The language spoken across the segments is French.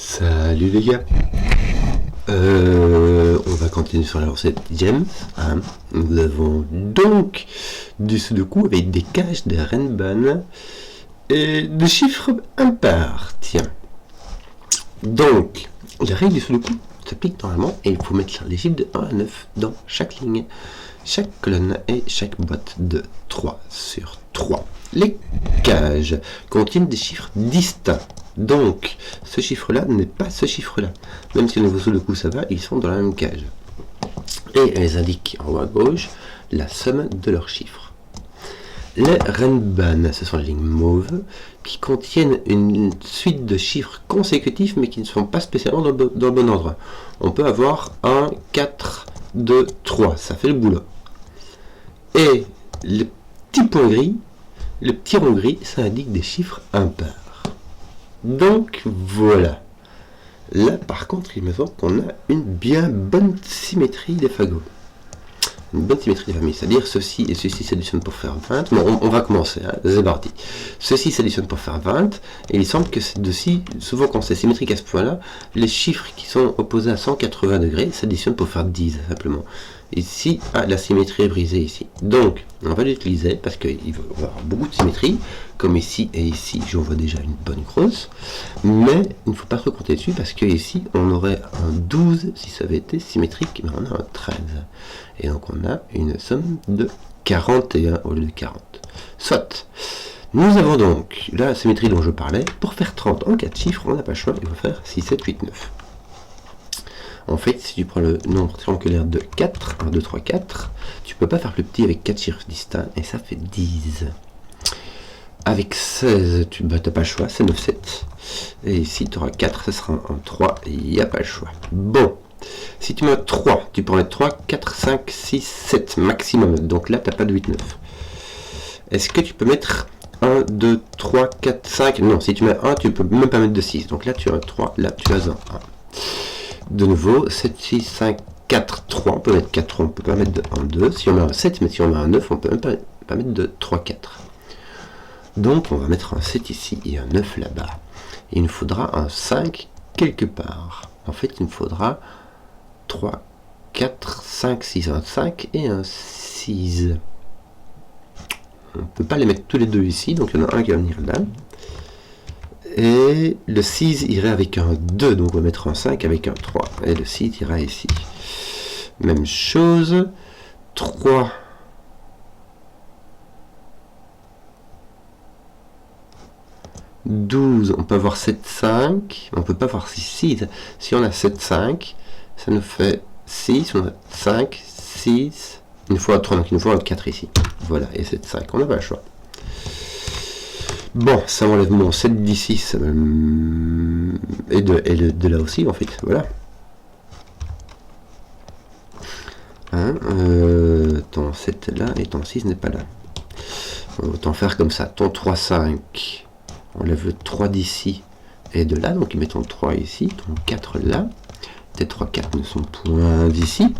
Salut les gars. On va continuer sur la recette James. Nous avons donc du sudoku avec des caches, des renban et des chiffres impairs. Tiens. Donc, la règle du sudoku s'applique normalement et il faut mettre les chiffres de 1 à 9 dans chaque ligne, chaque colonne et chaque boîte de 3 sur 3. Les cages contiennent des chiffres distincts. Donc, ce chiffre-là n'est pas ce chiffre-là. Même si au niveau sudoku ça va, ils sont dans la même cage. Et elles indiquent en haut à gauche la somme de leurs chiffres. Les renban, ce sont les lignes mauves qui contiennent une suite de chiffres consécutifs mais qui ne sont pas spécialement dans le bon ordre. On peut avoir 1, 4, 2, 3, ça fait le boulot. Et le petit point gris, le petit rond gris, ça indique des chiffres impairs. Donc voilà. Là par contre il me semble qu'on a une bien bonne symétrie des fagots. Une bonne symétrie des familles, c'est-à-dire ceci et ceci s'additionnent pour faire 20. Bon, on va commencer, hein, c'est parti. Ceci s'additionne pour faire 20, et il semble que c'est de-ci, souvent quand c'est symétrique à ce point-là, les chiffres qui sont opposés à 180 degrés s'additionnent pour faire 10 simplement. Ici, la symétrie est brisée ici. Donc, on va l'utiliser parce qu'il va y avoir beaucoup de symétrie, comme ici et ici, j'en vois déjà une bonne grosse. Mais il ne faut pas trop compter dessus parce que ici, on aurait un 12 si ça avait été symétrique, mais on a un 13. Et donc, on a une somme de 41 au lieu de 40. Soit. Nous avons donc la symétrie dont je parlais. Pour faire 30 en 4 chiffres, on n'a pas le choix, il faut faire 6, 7, 8, 9. En fait, si tu prends le nombre triangulaire de 4, 1, 2, 3, 4, tu peux pas faire plus petit avec 4 chiffres distincts, et ça fait 10. Avec 16, tu n'as pas le choix, c'est 9, 7. Et ici, tu auras 4, ce sera un 3, et il n'y a pas le choix. Bon, si tu mets 3, tu peux en mettre 3, 4, 5, 6, 7 maximum. Donc là, tu n'as pas de 8, 9. Est-ce que tu peux mettre 1, 2, 3, 4, 5? Non, si tu mets 1, tu peux même pas mettre de 6. Donc là, tu as un 3, là, tu as un 1. De nouveau, 7, 6, 5, 4, 3, on peut mettre 4, 3, on peut pas mettre de 1, 2. Si on met un 7, mais si on met un 9, on peut même pas mettre de 3, 4. Donc on va mettre un 7 ici et un 9 là-bas. Et il nous faudra un 5 quelque part. En fait, il nous faudra 3, 4, 5, 6, un 5 et un 6. On ne peut pas les mettre tous les deux ici, donc il y en a un qui va venir là. Et le 6 irait avec un 2, donc on va mettre un 5 avec un 3. Et le 6 ira ici. Même chose. 3. 12, on peut avoir 7, 5. On ne peut pas avoir 6, 6. Si on a 7, 5, ça nous fait 6. On a 5, 6. Il nous faut un 3, donc il nous faut un 4 ici. Voilà, et 7, 5. On n'a pas le choix. Bon, ça m'enlève mon 7 d'ici, et de là aussi, en fait, voilà. Hein, ton 7 là, et ton 6 n'est pas là. Autant faire comme ça, ton 3, 5, on enlève le 3 d'ici, et de là, donc il met ton 3 ici, ton 4 là, tes 3, 4 ne sont point d'ici.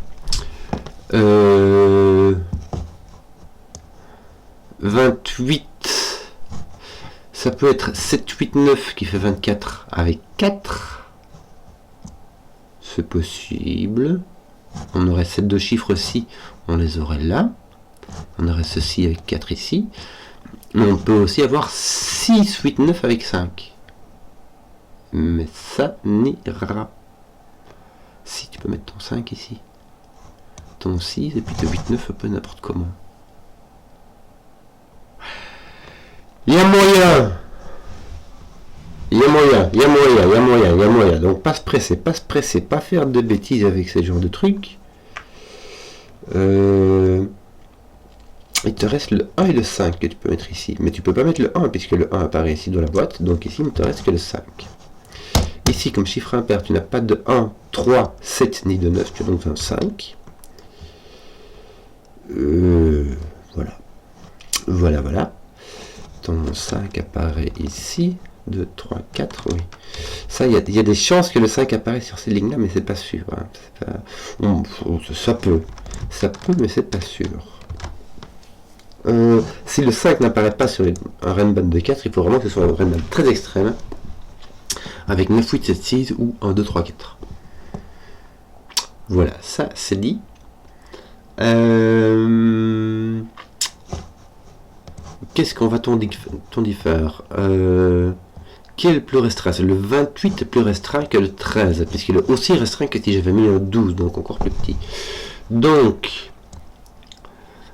28. Ça peut être 7, 8, 9 qui fait 24 avec 4. C'est possible. On aurait ces deux chiffres-ci, on les aurait là. On aurait ceci avec 4 ici. Mais on peut aussi avoir 6, 8, 9 avec 5. Mais ça n'ira. Si tu peux mettre ton 5 ici. Ton 6 et puis ton 8, 9 un peu n'importe comment. Il y a moyen. Il y a moyen. Donc pas se presser, pas faire de bêtises avec ce genre de trucs. Il te reste le 1 et le 5 que tu peux mettre ici. Mais tu peux pas mettre le 1 puisque le 1 apparaît ici dans la boîte. Donc ici il ne te reste que le 5. Ici comme chiffre impair, tu n'as pas de 1, 3, 7 ni de 9. Tu as donc un 5. Voilà. Ton 5 apparaît ici. 2, 3, 4, oui. Ça, il y a des chances que le 5 apparaisse sur ces lignes-là, mais c'est pas sûr. Hein. Ça peut, mais c'est pas sûr. Si le 5 n'apparaît pas sur un renban de 4, il faut vraiment que ce soit un renban très extrême. avec 9, 8, 7, 6 ou 1, 2, 3, 4. Voilà, ça c'est dit. Qu'est-ce qu'on va t'en faire qui est le plus restreint? C'est le 28 est plus restreint que le 13, puisqu'il est aussi restreint que si j'avais mis un 12, donc encore plus petit. Donc,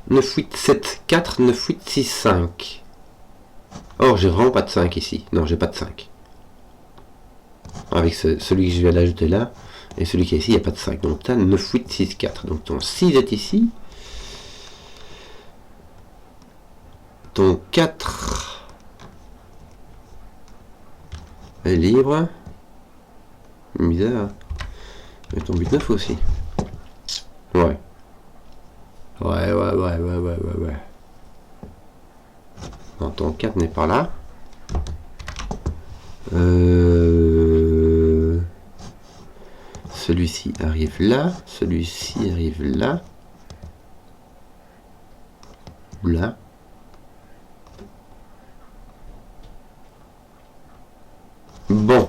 9, 8, 7, 4, 9, 8, 6, 5. Or, j'ai vraiment pas de 5 ici. Non, j'ai pas de 5. Avec celui que je viens d'ajouter là, et celui qui est ici, il n'y a pas de 5. Donc, tu as 9, 8, 6, 4. Donc, ton 6 est ici. Ton 4 est libre. Bizarre. Et ton 8, 9 aussi. Ouais. Ouais. Non, ton 4 n'est pas là. Celui-ci arrive là. Celui-ci arrive là. Là. Bon.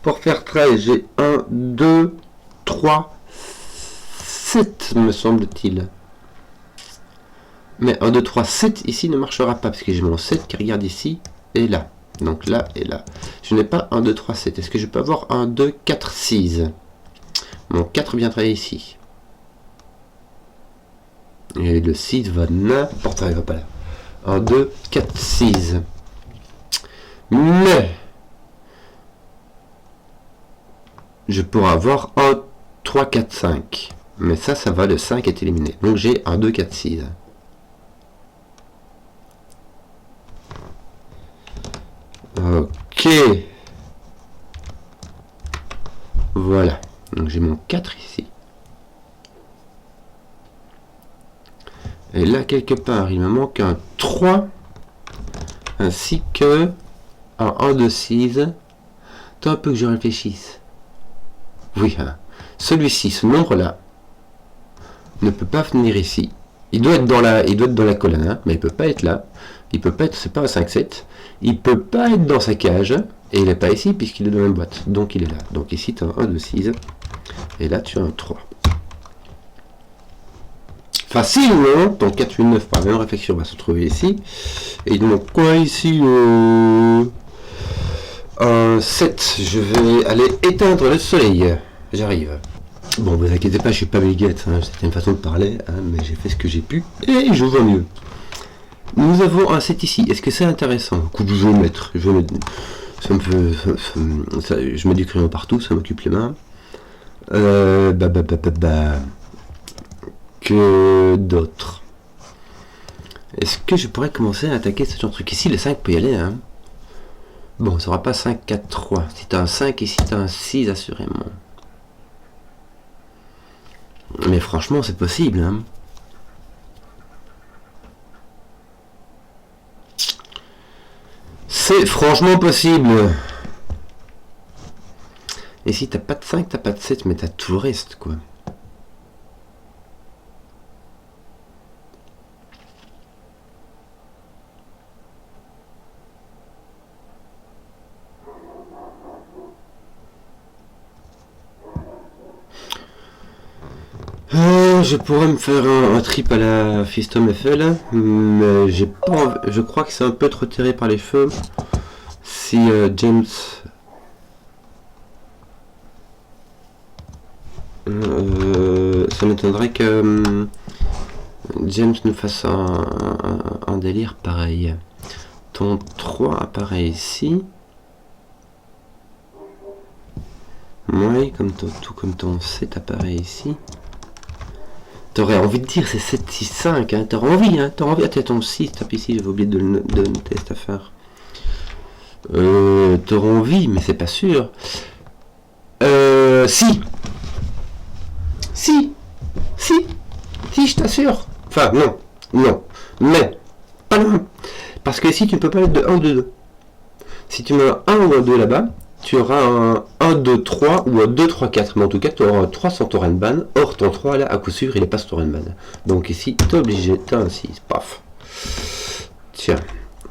Pour faire 13, j'ai 1, 2, 3, 7, me semble-t-il. Mais 1, 2, 3, 7 ici ne marchera pas, parce que j'ai mon 7 qui regarde ici et là. Donc là et là. Je n'ai pas 1, 2, 3, 7. Est-ce que je peux avoir 1, 2, 4, 6? Mon 4 viendra ici. Et le 6 va n'importe où, il va pas là. 1, 2, 4, 6. Mais je pourrais avoir 1, 3, 4, 5. Mais ça va, le 5 est éliminé. Donc j'ai 1, 2, 4, 6. Ok. Voilà. Donc j'ai mon 4 ici. Et là, quelque part, il me manque un 3. Ainsi que un 1, 2, 6. Tant un peu que je réfléchisse. Oui, hein. Celui-ci, ce nombre-là, ne peut pas venir ici. Il doit être dans la colonne, hein, mais il peut pas être là. Il peut pas être, c'est pas un 5-7. Il peut pas être dans sa cage. Et il n'est pas ici puisqu'il est dans la boîte. Donc il est là. Donc ici tu as un 1, 2, 6. Et là tu as un 3. Facile, non? Ton 4, 8, 9 par même réflexion va se trouver ici. Et donc quoi ici? Un 7. Je vais aller éteindre le soleil. J'arrive. Bon, vous inquiétez pas, je suis pas Bill Gates, hein, c'était une façon de parler, hein, mais j'ai fait ce que j'ai pu, et je vois mieux. Nous avons un 7 ici, est-ce que c'est intéressant? Coup, je vais le mettre, je mets du crayon partout, ça m'occupe les mains. Que d'autres? Est-ce que je pourrais commencer à attaquer ce genre de truc? Ici, le 5 peut y aller, hein. Bon, ça aura pas 5, 4, 3. Si t'as un 5 ici, t'as un 6, assurément. Mais franchement, c'est possible, hein. C'est franchement possible. Et si t'as pas de 5, t'as pas de 7, mais t'as tout le reste, quoi. Je pourrais me faire un trip à la Fistom FL, mais j'ai pas envie, je crois que c'est un peu trop tiré par les cheveux. Si James ça m'étonnerait que James nous fasse un délire pareil. Ton 3 apparaît ici. Oui, tout comme ton 7 apparaît ici. T'aurais envie de dire c'est 7, 6, 5, hein. T'aurais envie, hein. T'aurais envie. Ah, t'as ton 6, tape ici, j'avais oublié de noter cette affaire. T'aurais envie, mais c'est pas sûr. Si, je t'assure. Enfin, non, mais pas loin. Parce que ici, tu ne peux pas mettre de 1 ou de 2. Si tu mets un 1 ou un 2 là-bas, tu auras un 1, 2, 3 ou un 2, 3, 4. Mais en tout cas, tu auras un 3 sur ton Renban. Or, ton 3, là, à coup sûr, il n'est pas sur ton Renban. Donc ici, tu es obligé. Tu as un 6. Paf. Tiens.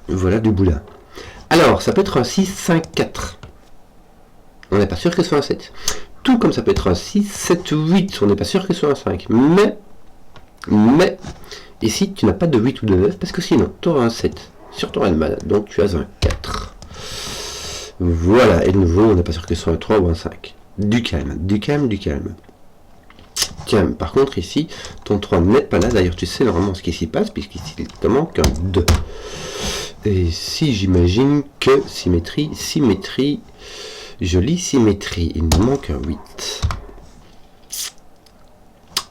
Voilà du boulin. Alors, ça peut être un 6, 5, 4. on n'est pas sûr que ce soit un 7. Tout comme ça peut être un 6, 7 ou 8, on n'est pas sûr que ce soit un 5. Mais, ici, tu n'as pas de 8 ou de 9, parce que sinon, tu auras un 7 sur ton Renban, donc tu as un 4. Voilà, et de nouveau, on n'est pas sûr que ce soit un 3 ou un 5. Du calme, du calme, du calme. Tiens, par contre, ici, ton 3 n'est pas là. D'ailleurs, tu sais normalement ce qui s'y passe, puisqu'ici, il te manque un 2. Et si j'imagine que symétrie, jolie symétrie, il me manque un 8.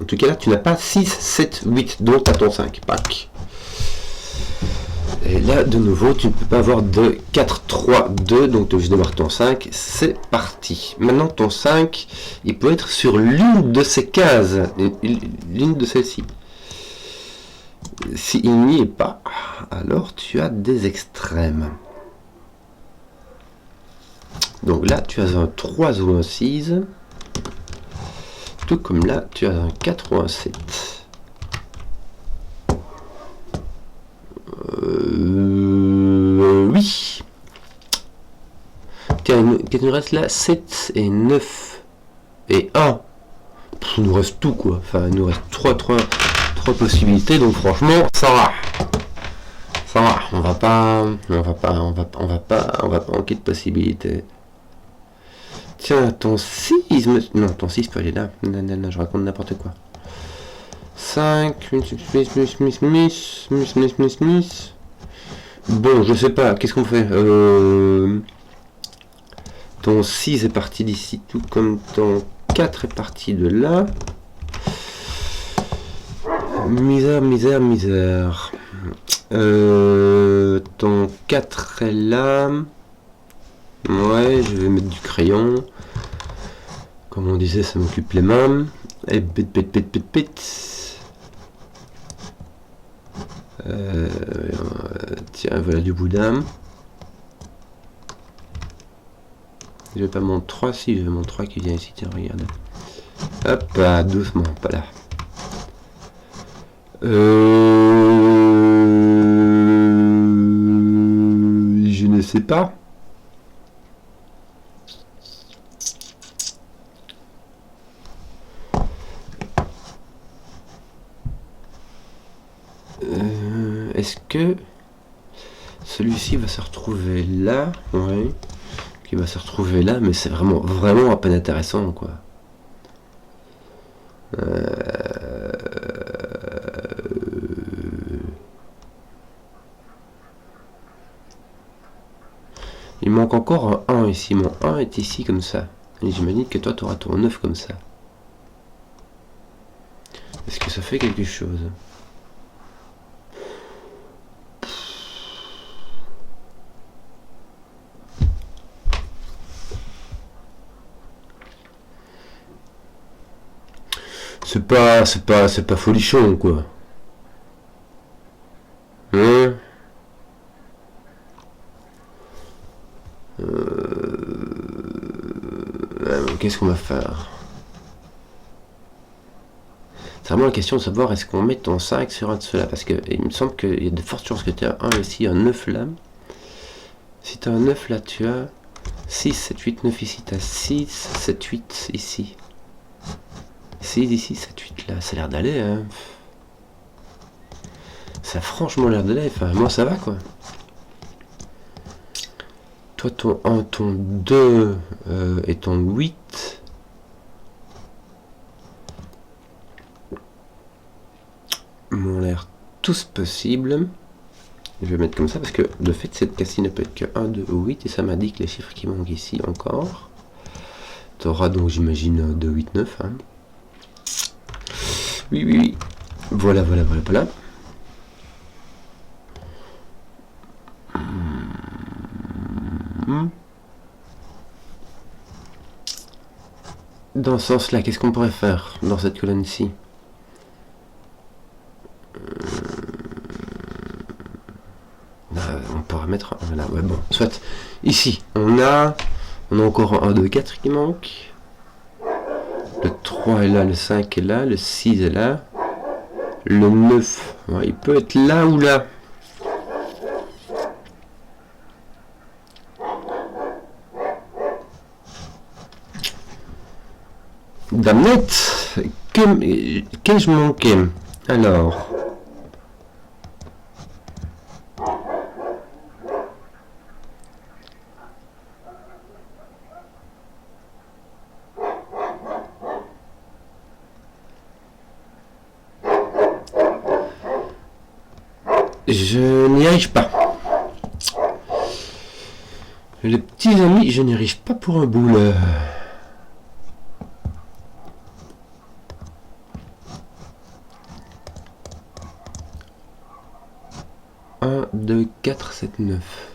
En tout cas, là, tu n'as pas 6, 7, 8, donc tu as ton 5. Pac. Et là, de nouveau, tu ne peux pas avoir de 4, 3, 2, donc tu es obligé d'avoir ton 5. C'est parti. Maintenant, ton 5, il peut être sur l'une de ces cases, l'une de celles-ci. S'il n'y est pas, alors tu as des extrêmes. Donc là, tu as un 3 ou un 6. Tout comme là, tu as un 4 ou un 7. Oui. Tiens, qu'est-ce qu'il nous reste là? 7 et 9 et 1. Il nous reste tout, quoi. Enfin, il nous reste 3 possibilités, donc franchement, ça va. Ça va. On va pas manquer de possibilités. Tiens, ton 6... Non, ton 6 peut aller là. Non, je raconte n'importe quoi. 5... Bon, je sais pas. Qu'est-ce qu'on fait? Ton 6 est parti d'ici, tout comme ton 4 est parti de là. Misère. Ton 4 est là. Ouais, je vais mettre du crayon. Comme on disait, ça m'occupe les mains. Et bit. Tiens, voilà du boudin. Je vais pas mon 3, si je vais mon 3 qui vient ici, tiens, regarde. Hop, doucement, pas là. Je ne sais pas. Est-ce que celui-ci va se retrouver là? Oui. Qui va se retrouver là, mais c'est vraiment à peine intéressant, quoi. Il manque encore un 1 ici. Mon 1 est ici comme ça. Et j'imagine que toi, tu auras ton 9 comme ça. Est-ce que ça fait quelque chose? C'est pas folichon, quoi. Hein? Qu'est-ce qu'on va faire? C'est vraiment la question de savoir est-ce qu'on met ton 5 sur un de ceux-là. Parce qu'il me semble qu'il y a de fortes chances que tu as un ici, un 9 là. Si tu as un 9 là, tu as 6, 7, 8, 9 ici. Tu as 6, 7, 8 ici. 6 ici, 7, 8 là. Ça a l'air d'aller, hein. Ça a franchement l'air d'aller. Enfin, moi ça va, quoi. Toi, ton 1, ton 2 et ton 8. M'ont l'air tous possibles. Je vais mettre comme ça parce que de fait cette casse ne peut être que 1, 2 ou 8 et ça m'indique les chiffres qui manquent ici encore. Tu auras donc j'imagine 2, 8, 9. Hein. Oui. Voilà. Dans ce sens-là, qu'est-ce qu'on pourrait faire dans cette colonne-ci? On pourrait mettre... Voilà, ouais, bon, soit. Ici, on a encore un 2, 4 qui manque. Le 3 est là, le 5 est là, le 6 est là. Le 9, ouais, il peut être là ou là. Damnette, qu'ai-je manqué? Alors, je n'y arrive pas. Les petits amis, je n'y arrive pas pour un boule. 1, 2, 4, 7, 9.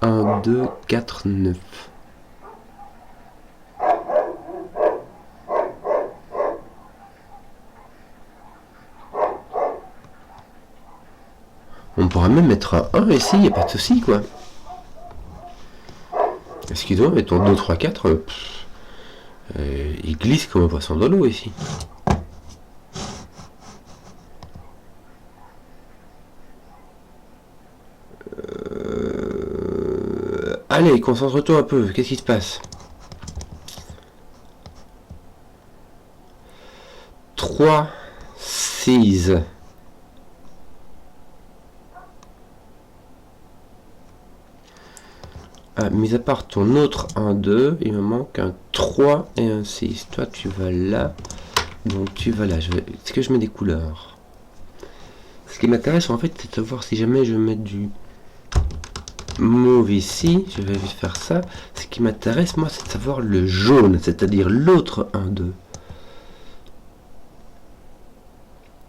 Un, 2, 4, 9. On pourrait même mettre un 1 ici, il n'y a pas de souci quoi. Excusez-moi, mais ton 2, 3, 4, il glisse comme un poisson dans l'eau ici. Allez, concentre-toi un peu, qu'est-ce qui se passe? 3, 6. Ah, mis à part ton autre 1, 2, il me manque un 3 et un 6. Toi, tu vas là. Donc, tu vas là. Est-ce que je mets des couleurs? Ce qui m'intéresse, en fait, c'est de voir si jamais je mets du mauve ici. Je vais faire ça. Ce qui m'intéresse, moi, c'est de savoir le jaune, c'est-à-dire l'autre 1, 2.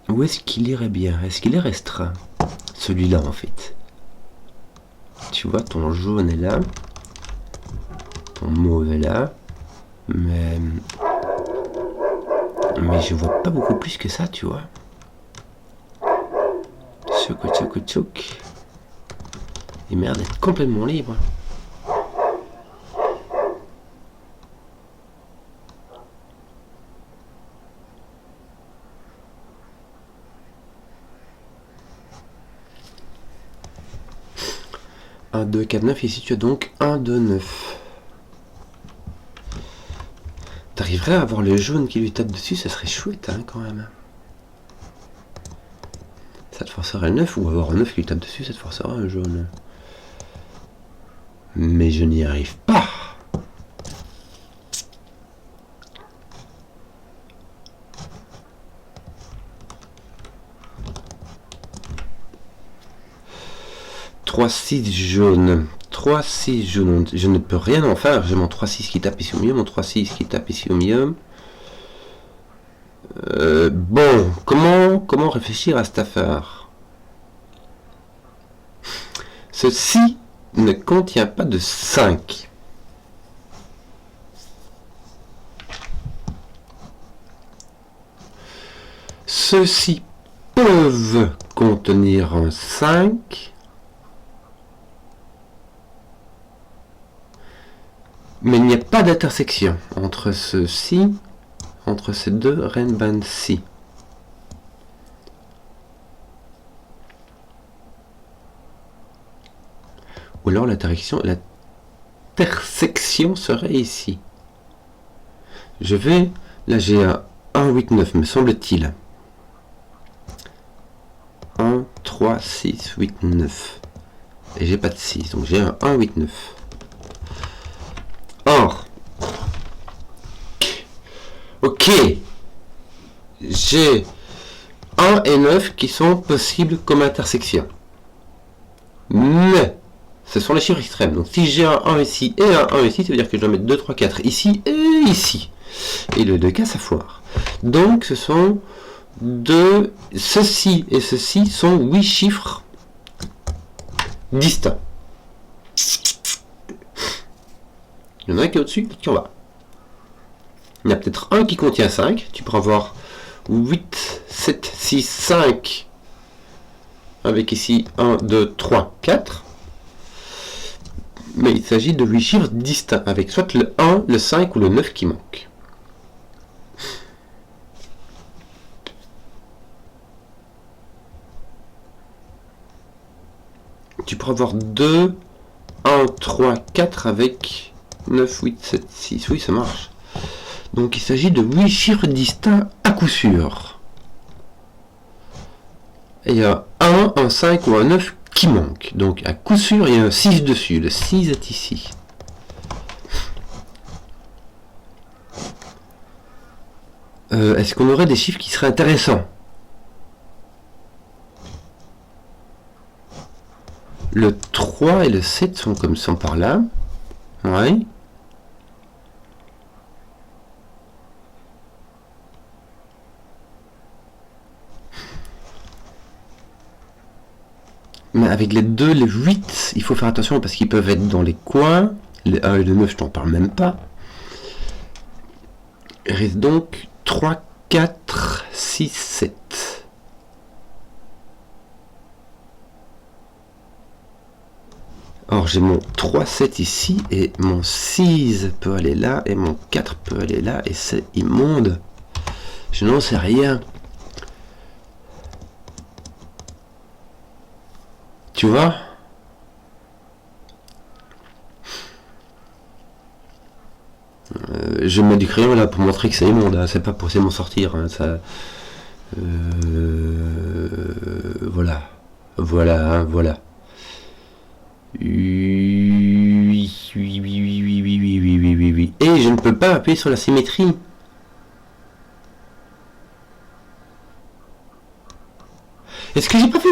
Où est-ce qu'il irait bien? Est-ce qu'il est restreint? Celui-là, en fait. Tu vois, ton jaune est là. Ton mauve est là. Mais je vois pas beaucoup plus que ça, tu vois. Tchouk, tchouk, tchouk. Il merde d'être complètement libre. Un 2, 4, 9, ici tu as donc 1, 2, 9. T'arriverais à avoir le jaune qui lui tape dessus, ça serait chouette hein, quand même. Ça te forcerait un 9, ou avoir un 9 qui lui tape dessus, ça te forcerait un jaune. Mais je n'y arrive pas. Trois 6 jaune. 3, 6 jaune. Je ne peux rien en faire. J'ai mon 3, 6 qui tape ici au milieu, mon 3, 6 qui tape ici au milieu. Bon, comment réfléchir à cette affaire? Ceci ne contient pas de 5. Ceux-ci peuvent contenir un 5. Mais il n'y a pas d'intersection entre ceux-ci, entre ces deux renban-ci. Ou alors l'intersection serait ici. Je vais, là j'ai un 1, 8, 9, me semble-t-il. 1, 3, 6, 8, 9. Et j'ai pas de 6, donc j'ai un 1, 8, 9. Or, ok, j'ai 1 et 9 qui sont possibles comme intersection. Mais, ce sont les chiffres extrêmes. Donc si j'ai un 1 ici et un 1 ici, ça veut dire que je dois mettre 2, 3, 4 ici et ici. Et le 2 cas, ça foire. Donc ce sont ceci et ceci sont 8 chiffres distincts. Il y en a un qui est au-dessus, l'autre qui est en bas. Il y en a peut-être un qui contient 5. Tu pourras avoir 8, 7, 6, 5. Avec ici 1, 2, 3, 4. Mais il s'agit de 8 chiffres distincts. Avec soit le 1, le 5 ou le 9 qui manque. Tu pourras avoir 2, 1, 3, 4 avec 9, 8, 7, 6. Oui, ça marche. Donc il s'agit de 8 chiffres distincts à coup sûr. Et il y a un 5 ou un 9 qui manque. Donc à coup sûr, il y a un 6 dessus. Le 6 est ici. Est-ce qu'on aurait des chiffres qui seraient intéressants? Le 3 et le 7 sont comme ça par là. Ouais. Mais avec les 2, les 8, il faut faire attention parce qu'ils peuvent être dans les coins. Les 1 et le 9, je t'en parle même pas. Il reste donc 3, 4, 6, 7. Or j'ai mon 3, 7 ici et mon 6 peut aller là et mon 4 peut aller là et c'est immonde. Je n'en sais rien. Tu vois? Je mets du crayon là pour montrer que c'est immonde, hein. C'est pas pour essayer de m'en sortir, hein. Ça, voilà. Voilà, hein, voilà. Oui, oui, oui, oui, oui, oui, oui, oui, oui, oui, oui. Et je ne peux pas appuyer sur la symétrie. Est-ce que j'ai pas fait...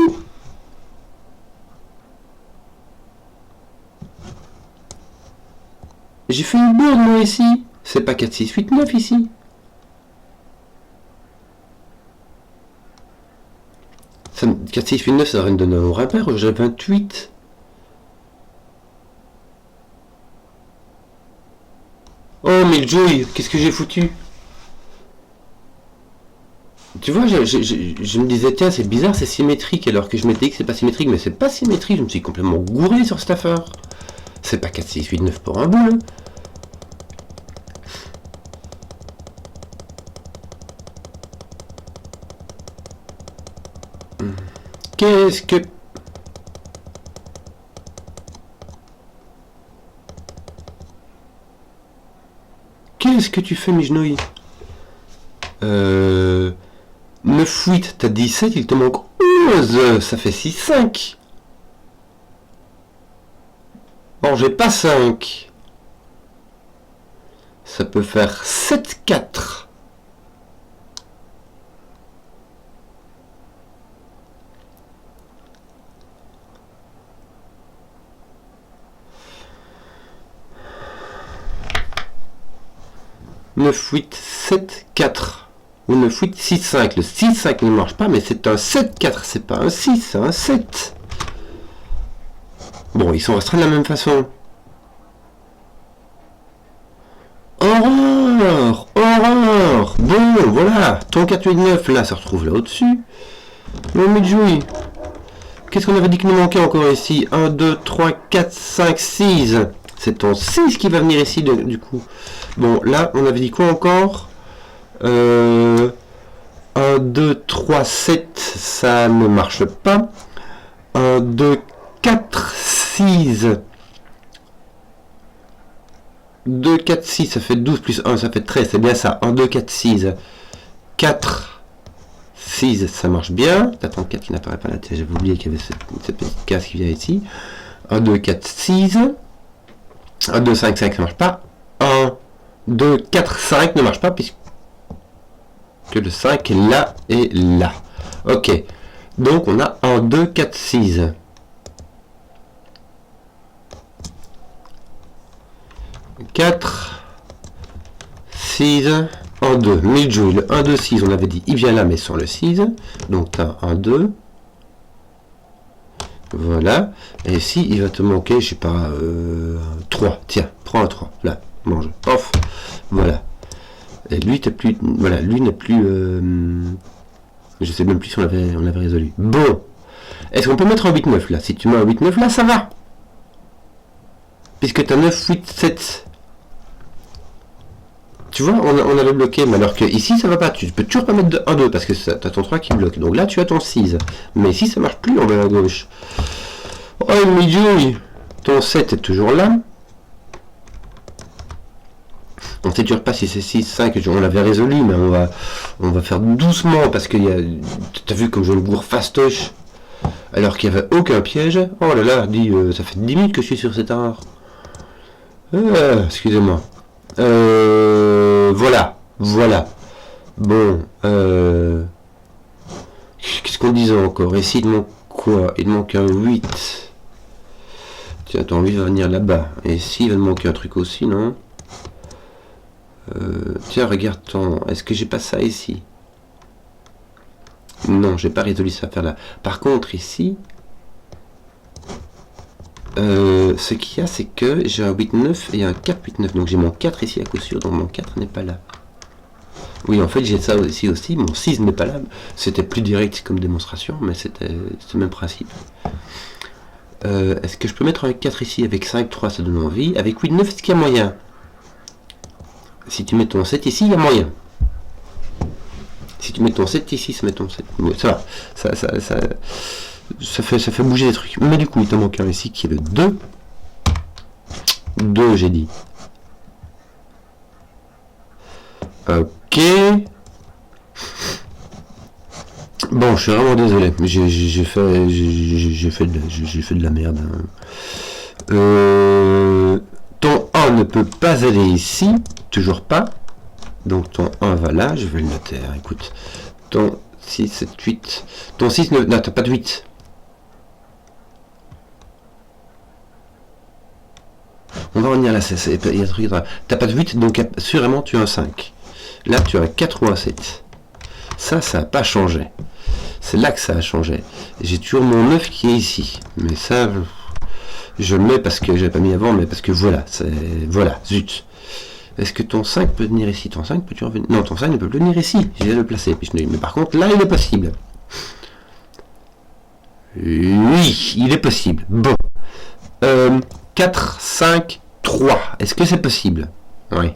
J'ai fait une bourde moi ici. C'est pas 4, 6, 8, 9 ici. Ça, 4, 6, 8, 9, ça devrait me donner un nombre impair. J'ai 28. Oh mais Joey, qu'est-ce que j'ai foutu? Tu vois, je me disais, tiens, c'est bizarre, c'est symétrique, alors que je m'étais dit que c'est pas symétrique, mais c'est pas symétrique, je me suis complètement gouré sur cette affaire. C'est pas 4, 6, 8, 9 pour un bout, hein. Qu'est-ce que... Qu'est-ce que tu fais, Mijnoï? 9, 8, t'as 17, il te manque 11, ça fait 6, 5. Bon, j'ai pas 5. Ça peut faire 7, 4. « 9, 8, 7, 4. Ou 9, 8, 6, 5. Le 6, 5 ne marche pas, mais c'est un 7, 4. C'est pas un 6, c'est un 7. Bon, ils sont restreints de la même façon. Horreur! Horreur! Bon, voilà. Ton 4, 8, 9, là, ça se retrouve là au-dessus. Non, mais Joey. Qu'est-ce qu'on avait dit qu'il nous manquait encore ici? 1, 2, 3, 4, 5, 6. C'est ton 6 qui va venir ici, du coup. Bon, là, on avait dit quoi encore? 1, 2, 3, 7, ça ne marche pas. 1, 2, 4, 6. 2, 4, 6, ça fait 12 plus 1, ça fait 13, c'est bien ça. 1, 2, 4, 6. 4, 6, ça marche bien. T'as ton 4 qui n'apparaît pas là, j'avais oublié qu'il y avait cette petite case qui vient ici. 1, 2, 4, 6. 1, 2, 5, 5, ça marche pas. 1, 2, 4, 5 ne marche pas puisque le 5 est là et là. Ok. Donc on a 1, 2, 4, 6. 4, 6, 1, 2. 1000 joules. Le 1, 2, 6, on avait dit, il vient là mais sans le 6. Donc tu as 1, 2. Voilà. Et ici, il va te manquer, je sais pas, 3. Tiens, prends un 3. Là, mange. Off. Voilà. Et lui, t'es plus. Voilà, lui n'est plus. Je sais même plus si on l'avait résolu. Bon. Est-ce qu'on peut mettre un 8-9 là? Si tu mets un 8-9 là, ça va. Puisque tu as 9, 8, 7. Tu vois, on avait bloqué, mais alors que ici ça va pas. Tu peux toujours pas mettre de 1, 2 parce que tu as ton 3 qui bloque. Donc là, tu as ton 6. Mais ici, ça marche plus en bas à gauche. Oh, Midjoui, ton 7 est toujours là. On sait toujours pas si c'est 6, 5, on l'avait résolu, mais on va faire doucement parce qu'il y a. T'as vu comme je le bourre fastoche alors qu'il n'y avait aucun piège. Oh là là, dis, ça fait 10 minutes que je suis sur cet art. Excusez-moi. Voilà. Bon, qu'est-ce qu'on disait encore? Ici, il manque quoi? Il manque un 8. Tiens, attends, lui va venir là-bas. Et ici, il va me manquer un truc aussi, non? Tiens, regarde ton... Est-ce que j'ai pas ça ici? Non, j'ai pas résolu cette affaire-là. Par contre, ici... ce qu'il y a, c'est que j'ai un 8-9 et un 4-8-9. Donc j'ai mon 4 ici à coup sûr, donc mon 4 n'est pas là. Oui, en fait, j'ai ça ici aussi. Mon 6 n'est pas là. C'était plus direct comme démonstration, mais c'était le même principe. Est-ce que je peux mettre un 4 ici avec 5-3, ça donne envie. Avec 8-9, est-ce qu'il y a moyen? Si tu mets ton 7 ici, il y a moyen. Si tu mets ton 7 ici, ça met ton 7. Ouais, ça va. Ça fait bouger des trucs. Mais du coup, il t'en manque un ici qui est le 2. 2, j'ai dit. Ok. Bon, je suis vraiment désolé. J'ai fait de la merde. Ton 1 ne peut pas aller ici. Toujours pas. Donc ton 1 va là. Je vais le noter. Hein, écoute. Ton 6, 7, 8. Ton 6 ne... Non, t'as pas de 8. On va revenir là, il y a un truc. T'as pas de 8, donc sûrement tu as un 5. Là, tu as un 4 ou un 7. Ça n'a pas changé. C'est là que ça a changé. J'ai toujours mon 9 qui est ici. Mais ça, je le mets parce que j'avais pas mis avant, mais parce que voilà. Voilà, zut. Est-ce que ton 5 peut venir ici? Ton 5 peut-tu revenir? Non, ton 5 ne peut plus venir ici. Je vais le placer. Mais par contre, là, il est possible. Oui, il est possible. Bon. 4, 5, 3. Est-ce que c'est possible? Oui.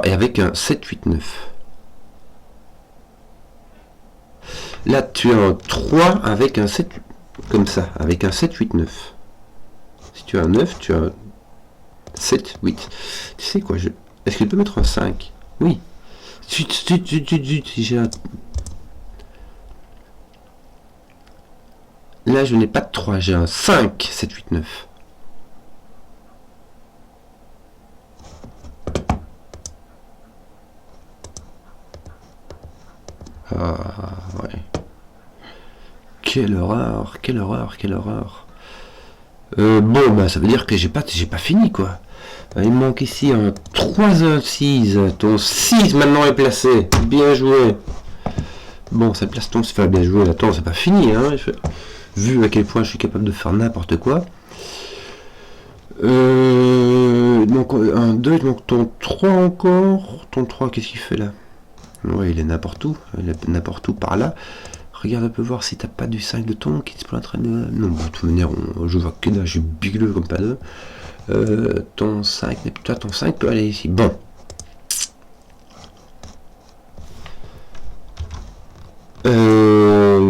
Et avec un 7, 8, 9. Là, tu as un 3 avec un 7, comme ça, avec un 7, 8, 9. Si tu as un 9, tu as un 7, 8. Tu sais quoi, est-ce qu'il peut mettre un 5? Oui. J'ai un... Là, je n'ai pas de 3, j'ai un 5, 7, 8, 9. Ah, ouais. Quelle horreur, quelle horreur, quelle horreur. Bon, bah, ça veut dire que j'ai pas fini, quoi. Il me manque ici un 3, 1, 6. Ton 6 maintenant est placé. Bien joué. Bon, ça place ton... Enfin, bien joué. Attends, c'est pas fini, hein. Vu à quel point je suis capable de faire n'importe quoi. Donc, un 2, il manque ton 3 encore. Ton 3, qu'est-ce qu'il fait là? Ouais, il est n'importe où. Il est n'importe où par là. Regarde un peu voir si t'as pas du 5 de ton qui se pointerait de... Non, de toute manière, je vois que là, je suis bigleux comme pas deux. Ton 5, toi, ton 5 peut aller ici. Bon.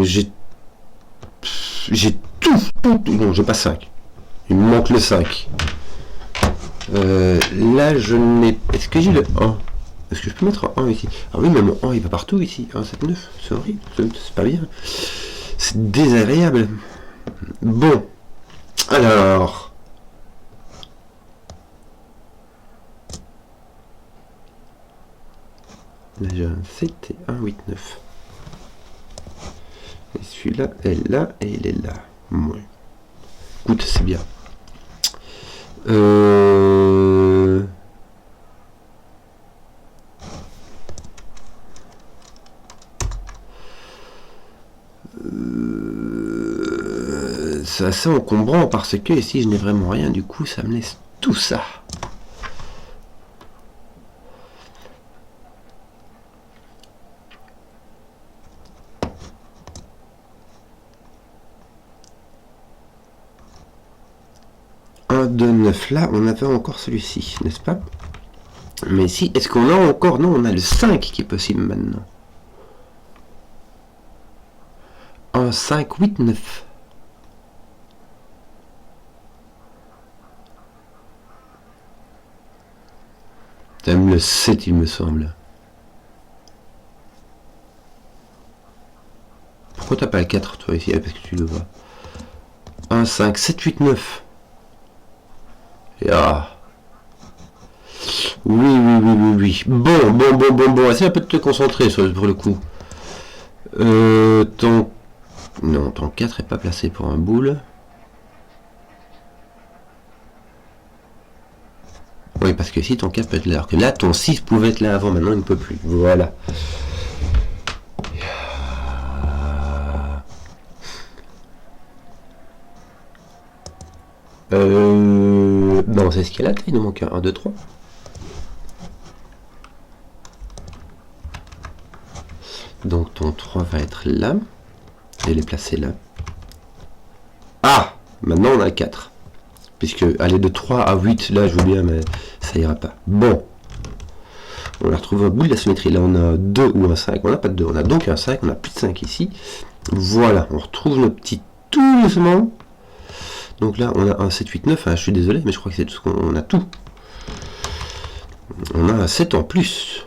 J'ai tout. Non, j'ai pas 5. Il me manque le 5. Là, je n'ai... Est-ce que j'ai le 1? Est-ce que je peux mettre un 1 ici? Ah oui, mais mon 1 il va partout ici. 1, 7, 9, c'est horrible, c'est pas bien. C'est désagréable. Bon. Alors. Là j'ai un 7 et un 8, 9. Et celui-là est là et il est là. Ouais. Écoute, c'est bien. C'est assez encombrant parce que ici je n'ai vraiment rien, du coup ça me laisse tout ça. Un, 2, 9, là on avait encore celui-ci, n'est-ce pas? Mais si, est-ce qu'on a encore? Non, on a le 5 qui est possible maintenant. Un 5, 8, 9. T'aimes le 7, il me semble. Pourquoi t'as pas le 4, toi, ici? Parce que tu le vois. 1, 5, 7, 8, 9. Et ah. Oui, oui, oui, oui, oui. Bon. Essaye un peu de te concentrer pour le coup. Ton... Non, ton 4 est pas placé pour un boule. Oui, parce que si ton 4 peut être là, alors que là, ton 6 pouvait être là avant, maintenant il ne peut plus. Voilà. Non, c'est ce qu'il y a là, il nous manque un 1, 2, 3. Donc ton 3 va être là. Et il est placé là. Ah! Maintenant on a 4. Puisque aller de 3 à 8, là je veux bien, mais ça ira pas. Bon. On la retrouve au bout de la symétrie. Là on a un 2 ou un 5. On n'a pas de 2. On a donc un 5. On a plus de 5 ici. Voilà. On retrouve nos petits tout doucement. Donc là on a un 7, 8, 9. Je suis désolé, mais je crois que c'est tout ce qu'on a tout. On a un 7 en plus.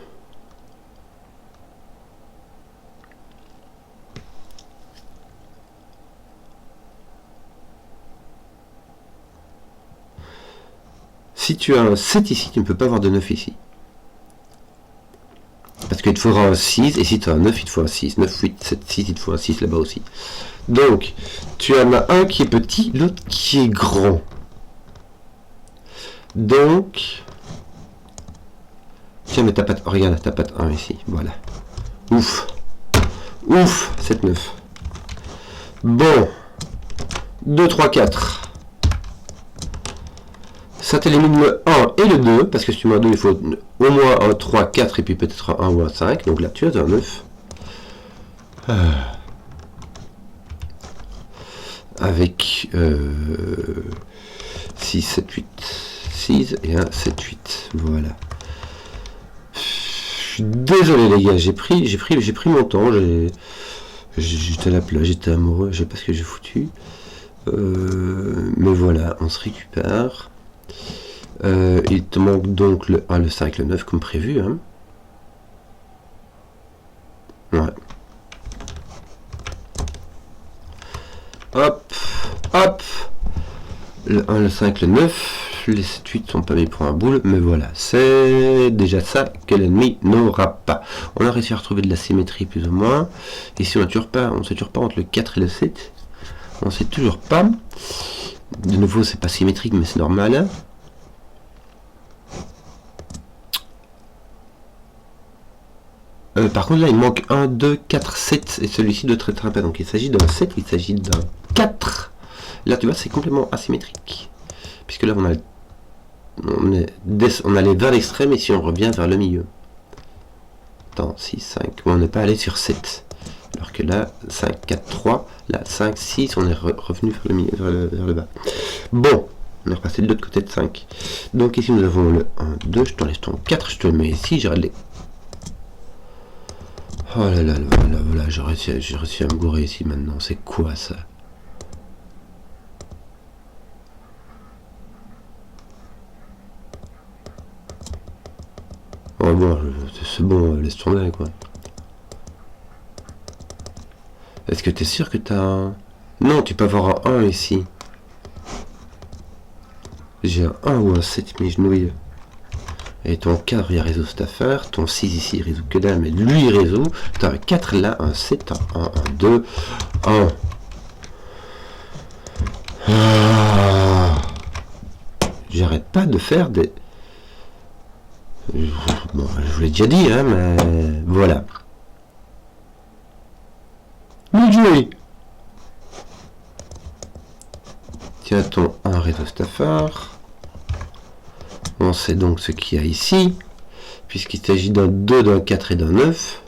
Si tu as un 7 ici, tu ne peux pas avoir de 9 ici. Parce qu'il te faudra un 6, et si tu as un 9, il te faut un 6. 9, 8, 7, 6, il te faut un 6 là-bas aussi. Donc, tu en as un qui est petit, l'autre qui est grand. Donc... Tiens, mais t'as pas de... Regarde, t'as pas de 1 ici. Voilà. Ouf. Ouf, 7, 9. Bon. 2, 3, 4. Ça t'élimine le 1 et le 2, parce que si tu mets un 2, il faut au moins un 3, 4, et puis peut-être un 1 ou un 5. Donc là, tu as un 9. Avec 6, 7, 8. 6 et un 7, 8. Voilà. Je suis désolé les gars, j'ai pris mon temps. J'étais là, j'étais amoureux, je sais pas ce que j'ai foutu. Mais voilà, on se récupère. Il te manque donc le 1, le 5, le 9 comme prévu. Hein. Ouais. Hop, hop. Le 1, le 5, le 9. Les 7, 8 sont pas mis pour un boule. Mais voilà, c'est déjà ça que l'ennemi n'aura pas. On a réussi à retrouver de la symétrie plus ou moins. Ici on ne sait toujours pas entre le 4 et le 7. On ne sait toujours pas. De nouveau, c'est pas symétrique, mais c'est normal. Par contre, là, il manque 1, 2, 4, 7. Et celui-ci doit être pas. Donc, il s'agit d'un 7, il s'agit d'un 4. Là, tu vois, c'est complètement asymétrique. Puisque là, on allait vers l'extrême, et si on revient vers le milieu. Attends, 6, 5. On n'est pas allé sur 7. Alors que là, 5, 4, 3. Là, 5, 6. On est revenu vers le milieu, vers le bas. Bon. On est repassé de l'autre côté de 5. Donc, ici, nous avons le 1, 2. Je t'enlève ton 4. Je te le mets ici. J'arrête les... Oh là là, voilà, j'ai réussi à me gourer ici maintenant. C'est quoi ça? Oh bon, c'est bon, laisse tomber quoi. Est-ce que t'es sûr que t'as un... Non, tu peux avoir un 1 ici. J'ai un 1 ou un 7 mes genouilles. Et ton 4 il résout cette affaire, ton 6 ici il résout que dalle, mais lui il résout. T'as un 4 là, un 7, un 1, un 2, 1. Ah. J'arrête pas de faire des... Bon, je vous l'ai déjà dit, hein, mais voilà. Bien joué. Tiens, ton 1 résout cette affaire. On sait donc ce qu'il y a ici, puisqu'il s'agit d'un 2, d'un 4 et d'un 9.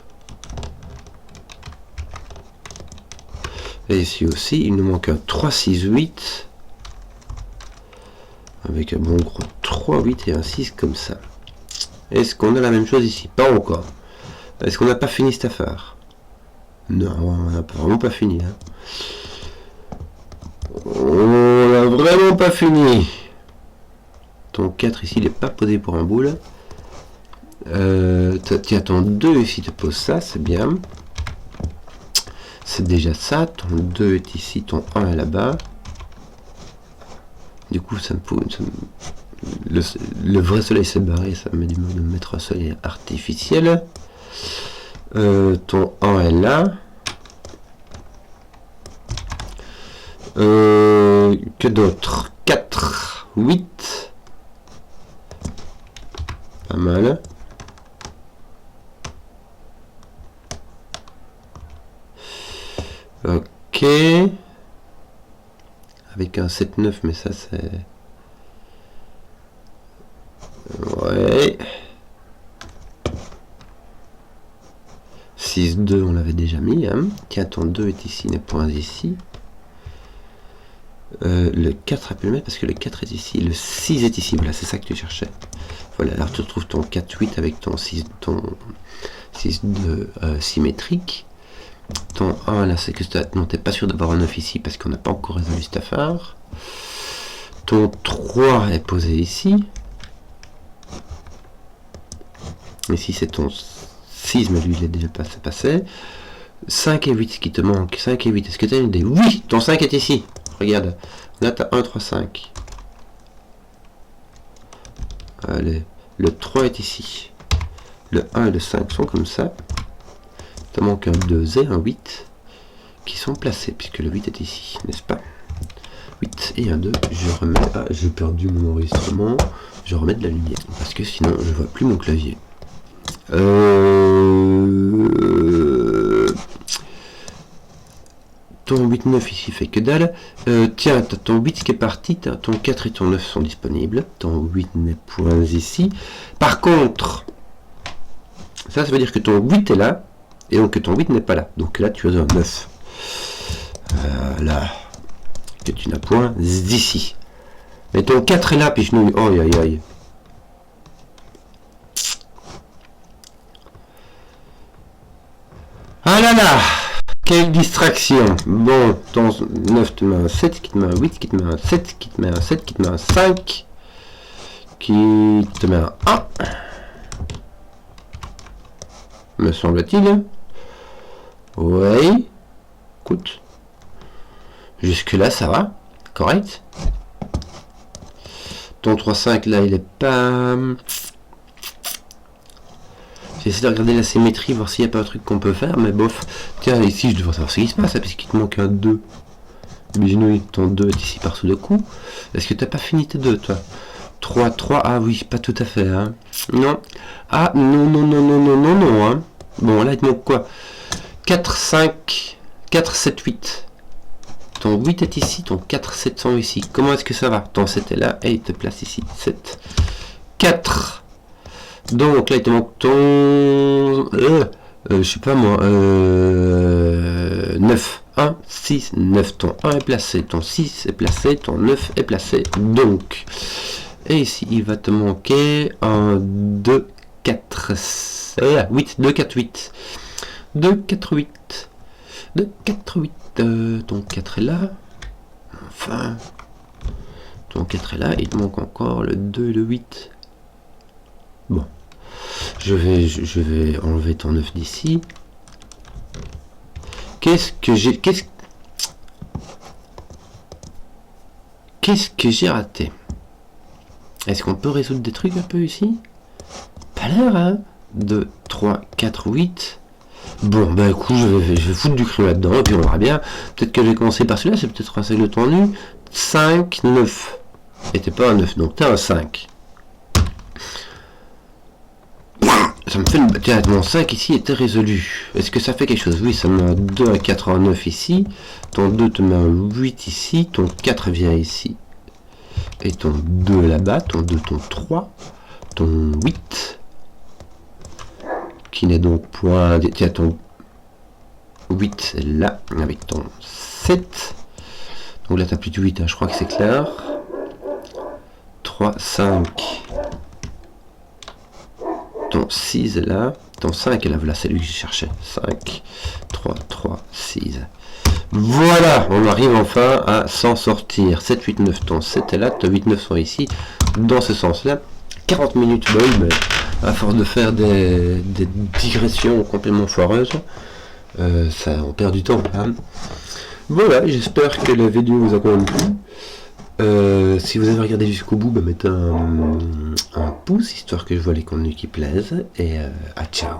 Et ici aussi, il nous manque un 3, 6, 8. Avec un bon gros 3, 8 et un 6 comme ça. Est-ce qu'on a la même chose ici? Pas encore. Est-ce qu'on n'a pas fini cette affaire? Non, on n'a vraiment pas fini. Hein. On n'a vraiment pas fini. Ton 4 ici, il n'est pas posé pour un boule. Tiens, ton 2 ici te pose ça, c'est bien. C'est déjà ça. Ton 2 est ici, ton 1 est là-bas. Du coup, ça me pose... Le vrai soleil s'est barré, ça me dit de mettre un soleil artificiel. Ton 1 est là. Que d'autre? 4, 8. Pas mal. Ok. Avec un 7-9, mais ça c'est... Ouais. 6-2, on l'avait déjà mis. Hein. Tiens, ton 2 est ici, n'est point ici. Le 4 a pu le mettre parce que le 4 est ici. Le 6 est ici. Voilà, c'est ça que tu cherchais. Voilà, alors tu retrouves ton 4-8 avec ton 6-2 symétrique. Ton 1 là, c'est que non, t'es pas sûr d'avoir un 9 ici parce qu'on n'a pas encore résolu cette affaire. Ton 3 est posé ici. Ici c'est ton 6, mais lui il est déjà passé. 5 et 8 qui te manque. 5 et 8, est-ce que tu as une idée? Oui, ton 5 est ici. Regarde, là tu as 1, 3, 5. Allez, le 3 est ici. Le 1 et le 5 sont comme ça. Il te manque un 2 et un 8 qui sont placés, puisque le 8 est ici, n'est-ce pas? 8 et un 2, je remets... Ah, j'ai perdu mon enregistrement. Je remets de la lumière, parce que sinon je vois plus mon clavier. Ton 8-9 ici fait que dalle. Tiens, t'as ton 8 qui est parti, ton 4 et ton 9 sont disponibles. Ton 8 n'est point ici. Par contre, ça veut dire que ton 8 est là, et donc que ton 8 n'est pas là. Donc là, tu as un 9. Là, que tu n'as point d'ici. Mais ton 4 est là, puis je nous... Oh, aïe, aïe. Ah là là, quelle distraction. Bon, ton 9 te met un 7, qui te met un 8, qui te met un 7, qui te met un 7, qui te met un 5, qui te met un 1, me semble-t-il. Oui, écoute, jusque là ça va, correct. Ton 3-5 là il est pas... J'essaie de regarder la symétrie, voir s'il n'y a pas un truc qu'on peut faire, mais bof. Tiens, ici, je devrais savoir ce qui se passe, parce qu'il te manque un 2. Imaginons ton 2 est ici par sous le coup. Est-ce que tu n'as pas fini tes 2, toi? 3, 3, ah oui, pas tout à fait, hein. Non. Ah, non, non, non, non, non, non, non, hein. Bon, là, il te manque quoi? 4, 5, 4, 7, 8. Ton 8 est ici, ton 4, 7 sont ici. Comment est-ce que ça va? Ton 7 est là, et il te place ici. 7, 4. Donc là il te manque ton... je sais pas moi... 9. 1, 6, 9. Ton 1 est placé, ton 6 est placé, ton 9 est placé. Donc... Et ici il va te manquer un 2, 4... 8, 2, 4, 8. 2, 4, 8. 2, 4, 8. Ton 4 est là. Enfin... Ton 4 est là, il te manque encore le 2 et le 8. Bon, je vais enlever ton 9 d'ici. Qu'est-ce que j'ai raté? Est-ce qu'on peut résoudre des trucs un peu ici? Pas l'air, hein? 2, 3, 4, 8. Bon, bah écoute, je vais foutre du cru là-dedans, et puis on verra bien. Peut-être que je vais commencer par celui-là, c'est peut-être un le temps nu. 5, 9. Et t'es pas un 9, donc t'es un 5. Ça me fait une... Tiens, mon 5 ici était résolu. Est-ce que ça fait quelque chose? Oui, ça me met un 2, un 4, un 9 ici. Ton 2 te met un 8 ici. Ton 4 vient ici. Et ton 2 là-bas. Ton 2, ton 3. Ton 8. Qui n'est donc point... Tiens, ton 8 est là. Avec ton 7. Donc là, tu n'as plus de 8. Hein, je crois que c'est clair. 3, 5... ton 6 là, ton 5 là, voilà, c'est lui que je cherchais. 5, 3, 3, 6. Voilà, on arrive enfin à s'en sortir. 7, 8, 9, ton 7 est là, ton 8, 9 sont ici, dans ce sens-là. 40 minutes bol, mais à force de faire des digressions complètement foireuses, ça, on perd du temps. Hein. Voilà, j'espère que la vidéo vous a quand même plu. Si vous avez regardé jusqu'au bout, mettez un pouce, histoire que je vois les contenus qui plaisent. Et à ciao.